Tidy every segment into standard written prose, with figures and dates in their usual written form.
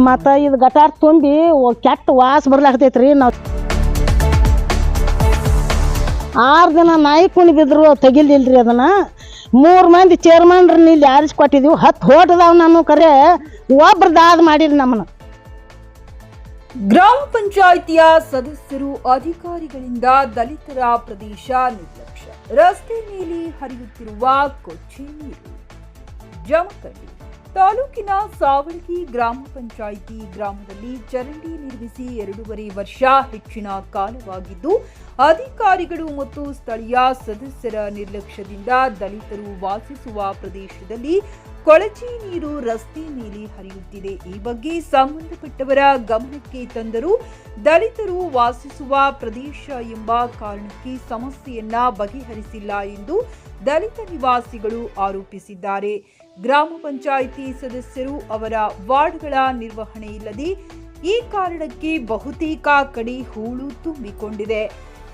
ಮತ್ತು ಇದು ಗಟಾರ್ ತುಂಬಿ ಕೆಟ್ಟ ವಾಸ ಬರ್ಲಾಕತೈತ್ರಿ. ನಾವು 6 ದಿನ ನಾಯಿ ಕುಣಿ ಬಿದ್ರು ತೆಗಿಲಿಲ್ರಿ. ಅದನ್ನು 3 ಮಂದಿ ಚೇರ್ಮನ್ರನ್ನ ಇಲ್ಲಿ ಆರಿಸಿ ಕೊಟ್ಟಿದ್ದೀವಿ. 10 ಹೋಟದಾವ್ ನಾನು ಕರೆ ಒಬ್ರು ದಾದ ಮಾಡಿರಿ ನಮ್ಮನ್ನ. ಗ್ರಾಮ ಪಂಚಾಯಿತಿಯ ಸದಸ್ಯರು ಅಧಿಕಾರಿಗಳಿಂದ ದಲಿತರ ಪ್ರದೇಶ ನಿರ್ಲಕ್ಷ್ಯ, ರಸ್ತೆ ಮೇಲೆ ಹರಿಯುತ್ತಿರುವ ಕೊಚ್ಚೆ ನೀರು. ಜಮಖಂಡಿ ತಾಲೂಕಿನ ಸಾವಳಗಿ ಗ್ರಾಮ ಪಂಚಾಯಿತಿ ಗ್ರಾಮದಲ್ಲಿ ಚರಂಡಿ ನಿರ್ಮಿಸಿ 2.5 ವರ್ಷ ಹೆಚ್ಚಿನ ಕಾಲವಾಗಿದ್ದು, ಅಧಿಕಾರಿಗಳು ಮತ್ತು ಸ್ಥಳೀಯ ಸದಸ್ಯರ ನಿರ್ಲಕ್ಷ್ಯದಿಂದ ದಲಿತರು ವಾಸಿಸುವ ಪ್ರದೇಶದಲ್ಲಿ ಕೊಳಚೆ ನೀರು ರಸ್ತೆ ಮೇಲೆ ಹರಿಯುತ್ತಿದೆ. ಈ ಬಗ್ಗೆ ಸಂಬಂಧಪಟ್ಟವರ ಗಮನಕ್ಕೆ ತಂದರೂ ದಲಿತರು ವಾಸಿಸುವ ಪ್ರದೇಶ ಎಂಬ ಕಾರಣಕ್ಕೆ ಸಮಸ್ಯೆಯನ್ನ ಬಗೆಹರಿಸಿಲ್ಲ ಎಂದು ದಲಿತ ನಿವಾಸಿಗಳು ಆರೋಪಿಸಿದ್ದಾರೆ. ಗ್ರಾಮ ಪಂಚಾಯಿತಿ ಸದಸ್ಯರು ಅವರ ವಾರ್ಡ್ಗಳ ನಿರ್ವಹಣೆ ಇಲ್ಲದೆ ಈ ಕಾರಣಕ್ಕೆ ಬಹುತೇಕ ಕಡೆ ಹೂಳು ತುಂಬಿಕೊಂಡಿದೆ.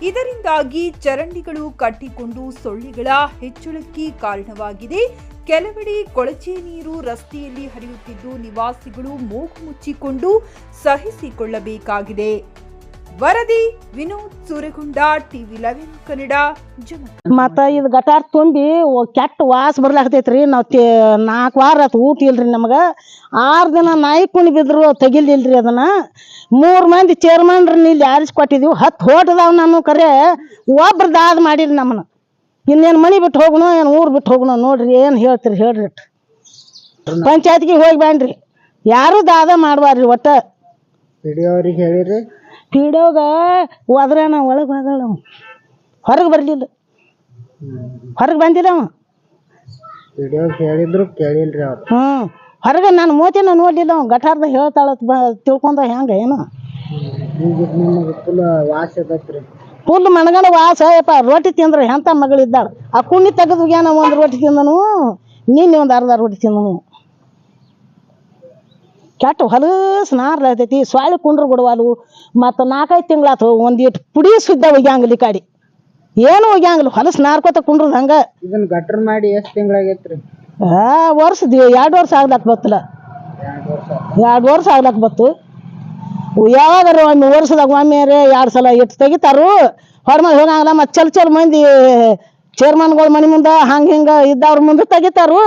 ಇದರಿಂದಾಗಿ ಚರಂಡಿಗಳು ಕಟ್ಟಿಕೊಂಡು ಸೊಳ್ಳೆಗಳ ಹೆಚ್ಚಳಕ್ಕೆ ಕಾರಣವಾಗಿದೆ. ಕೆಲವೆಡೆ ಕೊಳಚೆ ನೀರು ರಸ್ತೆಯಲ್ಲಿ ಹರಿಯುತ್ತಿದ್ದು ನಿವಾಸಿಗಳು ಮೂಗು ಮುಚ್ಚಿಕೊಂಡು ಸಹಿಸಿಕೊಳ್ಳಬೇಕಾಗಿದೆ. ವರದಿ ವಿನೋದ್ ಸೂರಗೊಂಡ, TV11 ಕನ್ನಡ, ಜಮಖಂಡಿ. ಮತ್ತು ಇದು ಗಟಾರ್ ತುಂಬಿ ಕೆಟ್ಟ ವಾಸ ಬರ್ಲಾಕತೈತ್ರಿ. ನಾವು 4 ವಾರ ಆತು ಊಟ ಇಲ್ರಿ ನಮಗೆ. 6 ದಿನ ನಾಯಿ ಕುಣಿ ಬಿದ್ರು ತೆಗಿಲಿಲ್ರಿ. ಅದನ್ನು 3 ಮಂದಿ ಚೇರ್ಮನ್ರನ್ನ ಇಲ್ಲಿ ಆರಿಸಿ ಕೊಟ್ಟಿದ್ದೀವಿ. 10 ಹೋಟದಾವ್ ನಾನು ಕರೆ ಒಬ್ರು ದಾದ ಮಾಡಿರಿ ನಮ್ಮನ್ನ. ಇನ್ನೇನು ಮನೆ ಬಿಟ್ಟು ಹೋಗೋಣ, ಏನು ಊರು ಬಿಟ್ಟು ಹೋಗೋಣ ನೋಡ್ರಿ. ಏನು ಹೇಳ್ತೀರಿ ಹೇಳ್ರಿ. ಪಂಚಾಯತ್ಗೆ ಹೋಗಿ ಬ್ಯಾನ್ರಿ, ಯಾರೂ ದಾದ ಮಾಡಬಾರ್ರಿ. ಒಟ್ಟು ಅವ್ರಿಗೆ ಹೇಳಿರಿ, ಪಿಡಿಯೋಗ ಹೋದ್ರೇನ ಒಳಗೆ ಹೋಗಲ್ಲ. ಹೊರಗೆ ಬರಲಿಲ್ಲ, ಹೊರಗೆ ಬಂದಿಲ್ಲ ಅವ. ಹೇಳಿದ್ರು ಕೇಳಿಲ್ರಿ ಅವ್ರು. ಹೊರಗೆ ನಾನು ಮೋತಿನ ನೋಡಲಿಲ್ಲ. ಅವ ಗಟಾರ್ದಾಗ ಹೇಳ್ತಾಳ ತಿಳ್ಕೊಂಡ ಹೆಂಗೆ ಏನು ಫುಲ್ ವಾಸ ಅದತ್ರಿ. ಫುಲ್ ಮಣಗಣ ವಾಸ. ಯಪ್ಪ ರೊಟ್ಟಿ ತಿಂದ್ರೆ ಎಂಥ ಮಗಳಿದ್ದಾಳೆ. ಆ ಕುಣ್ಣಿ ತೆಗೆದು ಏನೋ 1 ರೊಟ್ಟಿ ತಿಂದನು, ನಿನ್ನೆ 1 ಅರ್ಧ ರೊಟ್ಟಿ ತಿಂದನು. ಕೆಟ್ಟ ಹೊಲಸು ನಾರ್ಲತೈತಿ. ಸೊಳ್ಳೆ ಕುಂಡ್ರು ಬಿಡುವಲು. ಮತ್ತು 4-5 ತಿಂಗಳಾತು ಒಂದಿಟ್ಟು ಪುಡಿ ಸುದ್ದ ಒಗ್ಯಾಂಗಿಲ್ಲ. ಈ ಕಡೆ ಏನು ಒಗ್ಯಾಂಗಿಲ್ಲ. ಹೊಲಸು ನಾರ್ಕೋತ ಕುಂಡ್ರದು ಹಂಗೆ. ಇದನ್ನ ಗಟ್ರ ಮಾಡಿ ಎಷ್ಟು ತಿಂಗಳಾಗೈತ್ರಿ? ವರ್ಷದ 2 ವರ್ಷ ಆಗ್ಲಕ್ಕ ಬತ್ತಲ್ಲ. 2 ವರ್ಷ ಆಗ್ಲಕ್ಕ ಬತ್ತು. ಯಾವಾಗಾರ ಒಮ್ಮೆ ವರ್ಷದಾಗ ಒಮ್ಮೆ 2 ಸಲ ಇಟ್ಟು ತೆಗಿತಾರು. ಹೊರಮಲ್ಲಿ ಹೋಗಂಗಿಲ್ಲ. ಮತ್ತು ಚಲ್ ಮಂದಿ ಚೇರ್ಮನ್ಗಳ ಮನೆ ಮುಂದೆ ಹಂಗೆ ಹಿಂಗೆ ಇದ್ದವ್ರ ಮುಂದೆ ತೆಗಿತಾರು.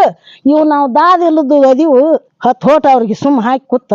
ಇವು ನಾವು ದಾದ ಇಲ್ಲದ್ದು ಅದೀವು 10 ಹೋಟ ಅವ್ರಿಗೆ ಸುಮ್ಮ ಹಾಕಿ ಕೂತ